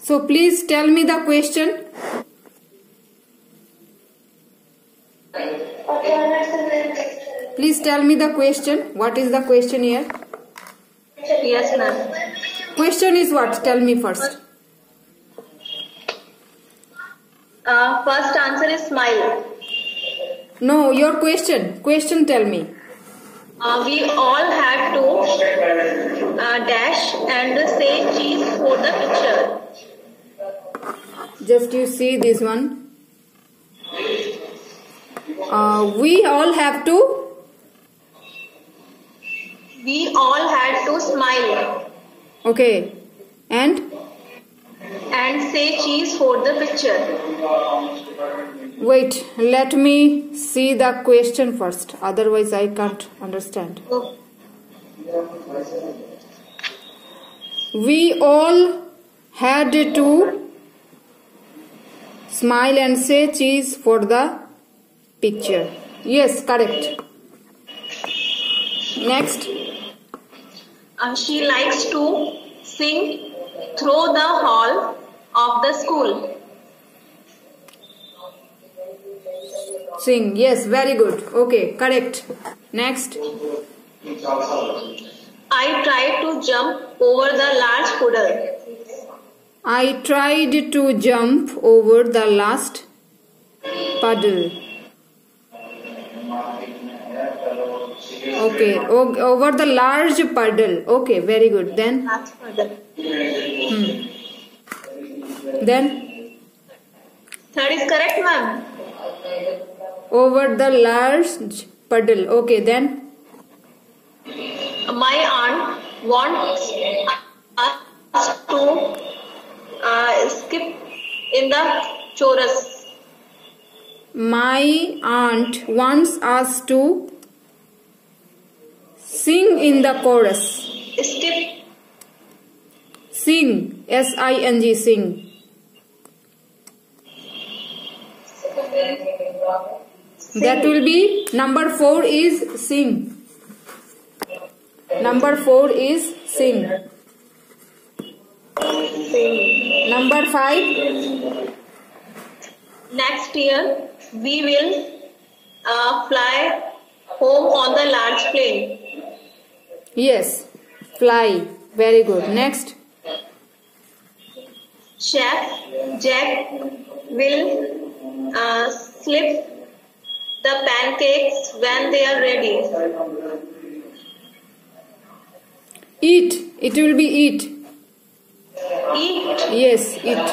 So please tell me the question. Please tell me the question. What is the question here? Yes, ma'am. Question is what? Tell me first. First answer is smile. No, your question. Question tell me. We all had to dash and say cheese for the picture. Just you see this one. We all have to. We all had to smile. Okay. And say cheese for the picture. wait, let me see the question first. Otherwise I can't understand. Oh. We all had to smile and say cheese for the picture. Yes, correct. Next. She likes to sing through the hall of the school. Sing. Yes, very good. Okay, correct. Next. I tried to jump over the large puddle. I tried to jump over the last puddle. Okay, over the large puddle. Okay, very good. Then? Large puddle. Then? Third is correct, ma'am. Over the large puddle. Okay, then? My aunt wants us to skip in the chorus. My aunt wants us to sing in the chorus. Skip. Sing. S-I-N-G. Sing. That will be number 4 is sing. Number 4 is sing. Number 5. Next year we will fly home on the large plane. Yes. Fly. Very good. Next. Chef Jack will slip the pancakes when they are ready. Eat. It will be eat. Eat. Yes, eat.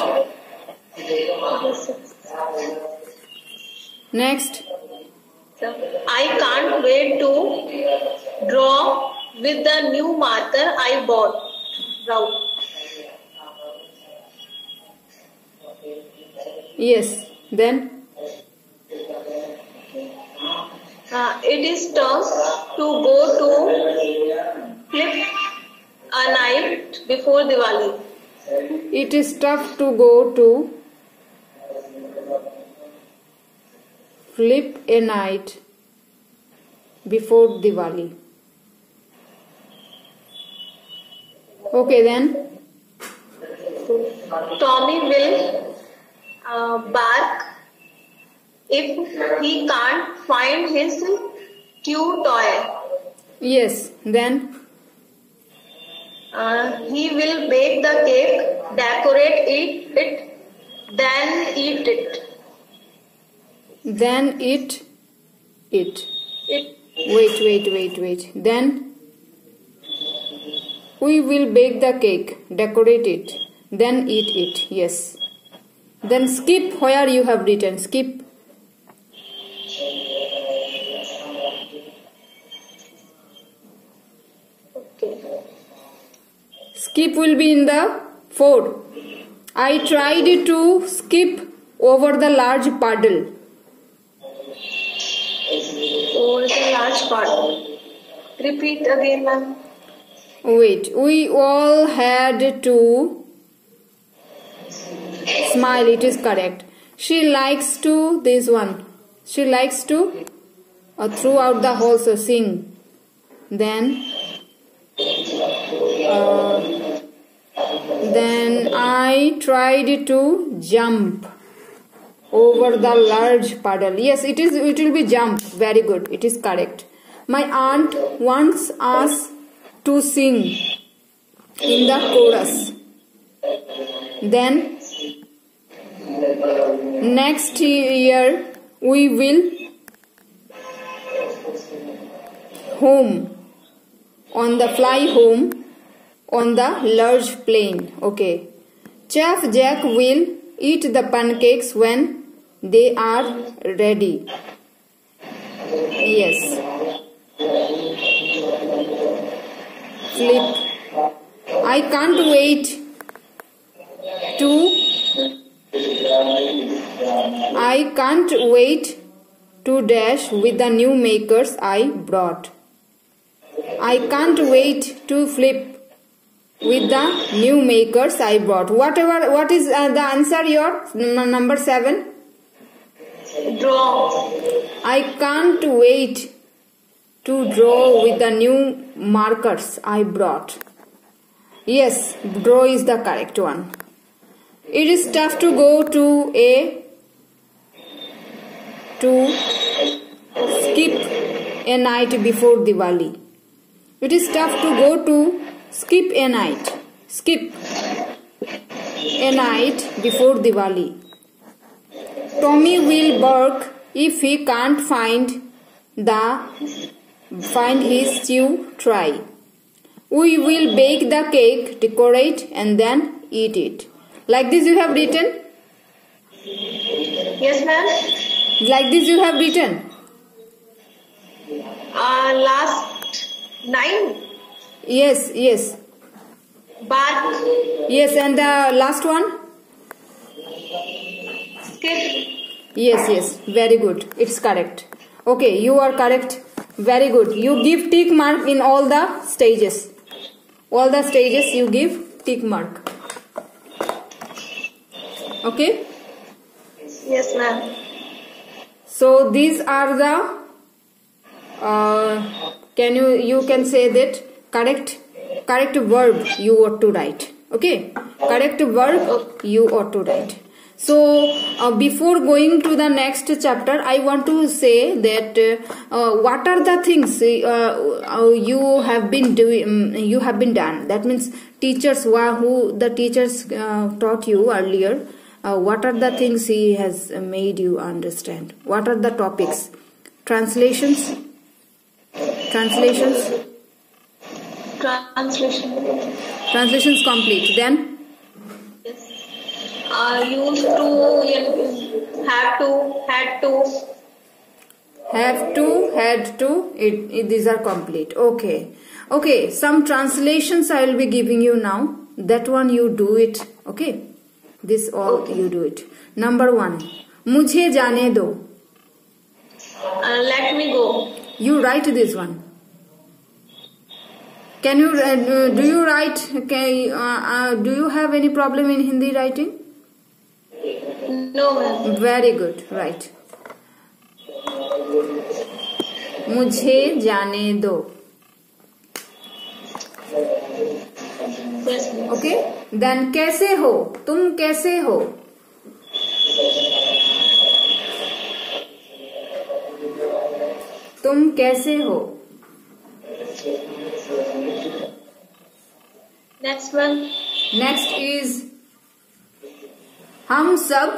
Next. I can't wait to draw with the new marker I bought. Route. Yes. Then? It is tough to go to flip a night before Diwali. It is tough to go to flip a night before Diwali. Okay, then? Tommy will bark if he can't find his cute toy. Yes. Then? He will bake the cake, decorate it, then eat it. Then eat it. Wait. Then we will bake the cake, decorate it, then eat it. Yes. Then skip where you have written. Skip. Okay. Skip will be in the 4. I tried to skip over the large puddle. Over the large puddle. Repeat again, ma'am. Wait. We all had to smile. It is correct. She likes to, this one. She likes to throughout the whole sing. Then Then I tried to jump over the large puddle. Yes, it will be jump. Very good. It is correct. My aunt wants us to sing in the chorus. Then next year we will fly home on the large plane. Okay. Chef Jack will eat the pancakes when they are ready. Yes. Flip. I can't wait to dash with the new makers I brought. I can't wait to flip with the new makers I brought. What is the answer? Your number 7. Draw. I can't wait to draw with the new markers I brought. Yes, draw is the correct one. It is tough to go to skip a night before Diwali. It is tough to go to skip a night before Diwali. Tommy will bark if he can't find his stew tray. We will bake the cake, decorate, and then eat it. Like this you have written? Yes, ma'am. Like this you have written? Last 9. Yes. Bark. Yes, and the last one? Skip. Yes. Very good. It's correct. Okay, you are correct. Very good. You give tick mark in all the stages. All the stages you give tick mark. Okay? Yes, ma'am. So these are the you can say that correct verb you ought to write. Okay? Correct verb you ought to write. So before going to the next chapter, I want to say that what are the things you have been doing, you have been done. That means teachers who the teachers taught you earlier. What are the things he has made you understand? What are the topics? Translations complete. Then used to, have to, had to. These are complete. Okay. Some translations I will be giving you now. That one you do it. Okay. This all you do it. Number 1. मुझे जाने दो. Let me go. You write this one. Can you do you write? Do you have any problem in Hindi writing? No, ma'am. Very good. Right. मुझे जाने दो. Yes, ma'am. Okay. Then कैसे हो? तुम कैसे हो? तुम कैसे हो? Next one. Next is हम सब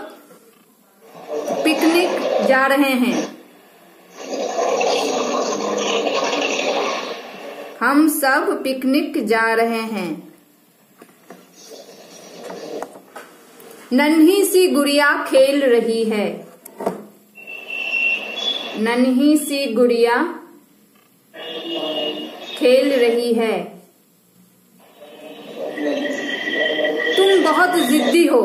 पिकनिक जा रहे हैं. हम सब पिकनिक जा रहे हैं. नन्ही सी गुड़िया खेल रही है. नन्ही सी गुड़िया खेल रही है. तुम बहुत जिद्दी हो.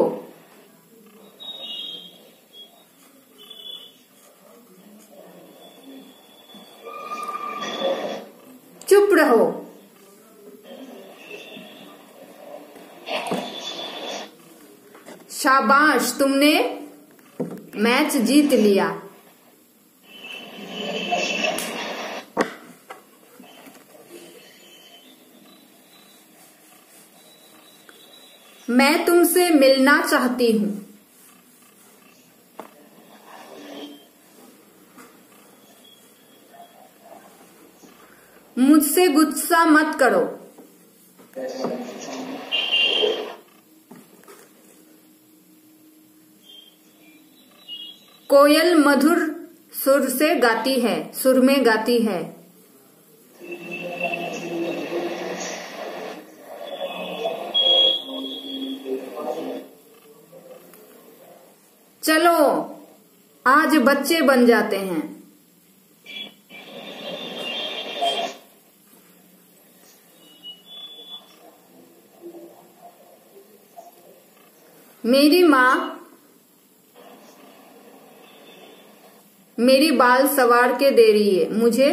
चुप रहो. शाबाश, तुमने मैच जीत लिया. मैं तुमसे मिलना चाहती हूँ। मुझसे गुस्सा मत करो। कोयल मधुर सुर से गाती है, सुर में गाती है। चलो आज बच्चे बन जाते हैं। मेरी माँ मेरी बाल सवार के दे रही है मुझे।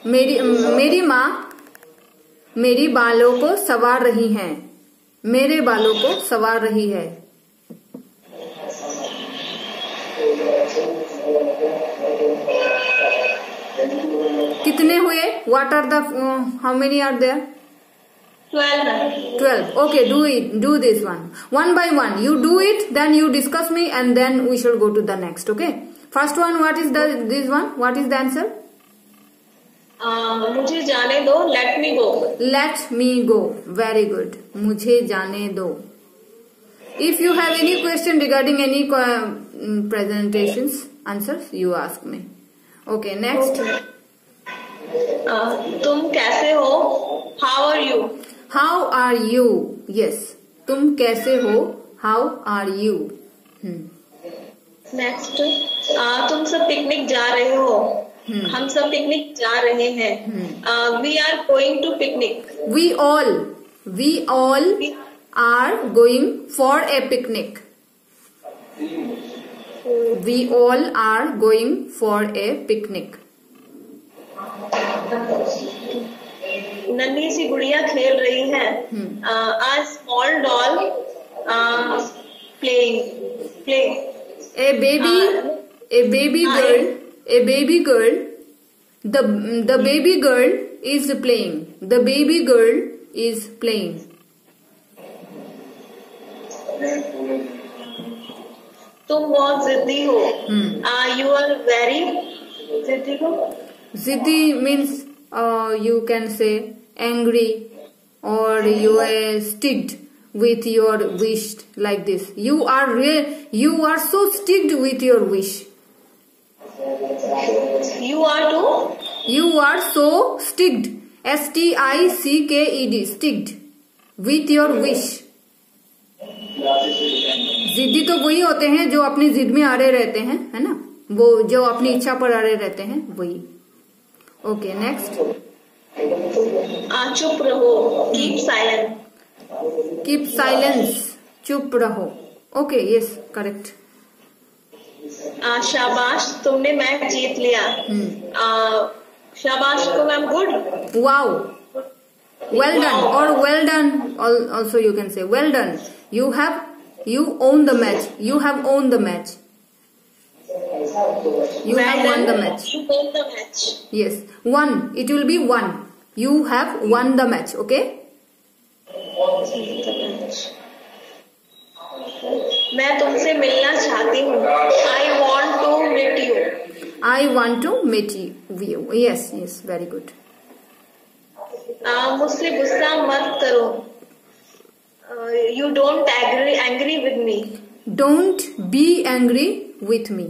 मेरी माँ मेरी बालों को सवार रही है, मेरे बालों को सवार रही है। कितने हुए? What are the how many are there? 12. Okay, do this one by one. You do it, then you discuss me, and then we shall go to the next. Okay. First one, what is this one? What is the answer? मुझे जाने दो. Let me go. Let me go. Very good. मुझे जाने दो. If you have any question regarding any presentations, answers, you ask me. Okay, next. तुम कैसे हो? How are you? How are you? Yes. तुम कैसे हो? How are you? नेक्स्ट. तुम सब पिकनिक जा रहे हो. हम सब पिकनिक जा रहे हैं. We are going to picnic. We all are going for a picnic. We all are going for a picnic. नन्ही सी गुड़िया खेल रही है. A small doll playing. A baby girl. The baby girl is playing. The baby girl is playing. तुम बहुत जिद्दी हो. You are very जिद्दी हो. Ziddi means you can say angry, or you are sticked with your wish, like this. You are so sticked with your wish. You are too. You are so sticked. STICKED, sticked with your wish. जिद्दी तो वही होते हैं जो अपनी जिद में अड़े रहते हैं, है ना? वो जो अपनी इच्छा पर अड़े रहते हैं, वही. Okay, next. चुप रहो. Keep silent. Keep silence. चुप रहो. Okay, yes, correct. शाबाश, तुमने मैच जीत लिया. शाबाश को ma'am good. Wow. Well done, or well done. Also you can say well done. You own the match. You have won the match. You have won the match. You won the match. Yes, won. It will be won. You have won the match. Okay. मैं तुमसे मिलना चाहती हूँ. I want to meet you. I want to meet you. Yes, very good. मुझसे गुस्सा मत करो. You don't angry with me. Don't be angry with me.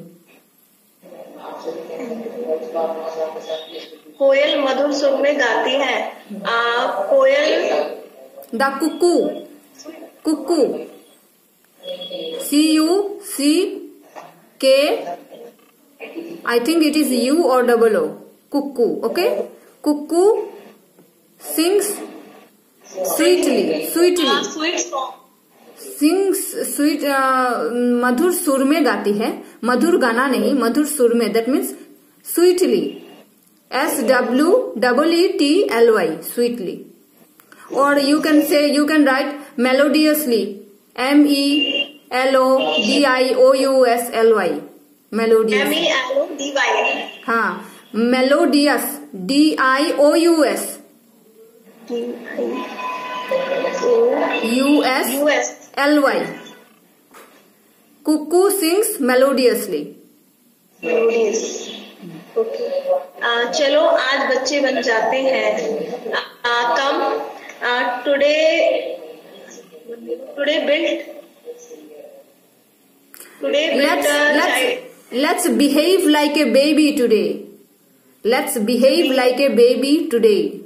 कोयल मधुर सुर में गाती है. कोयल. The cuckoo. CUCK. I think it is U or double O. Cuckoo. Okay. Cuckoo sings sweetly. Sweet song. Sings sweet. मधुर सुर में गाती है. मधुर गाना नहीं, मधुर सुर में. That means sweetly. SWEETLY. Sweetly. Or you can write melodiously. MELODIOUSLY. Melodious. MELODY. हाँ, melodious. DIOUS. O-U-S-L-Y. Cuckoo sings melodiously. Melodious. Okay. चलो आज बच्चे बन जाते हैं. Come. Today build. Let's behave like a baby today. Let's behave like a baby today.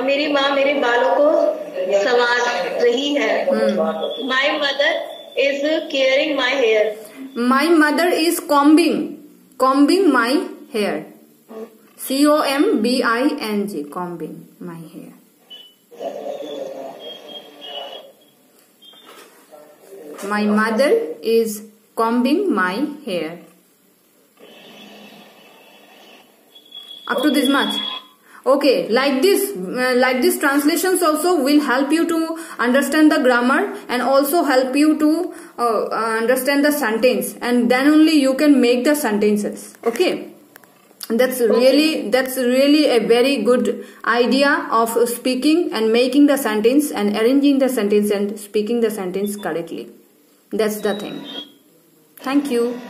मेरी माँ मेरे बालों को संवार रही है. My mother is caring my hair. My mother is combing my hair. C-O-M-B-I-N-G, combing my hair. My mother is combing my hair. Up to this much. Okay, like this translations also will help you to understand the grammar and also help you to understand the sentence, and then only you can make the sentences. Okay, that's really a very good idea of speaking and making the sentence and arranging the sentence and speaking the sentence correctly. That's the thing. Thank you.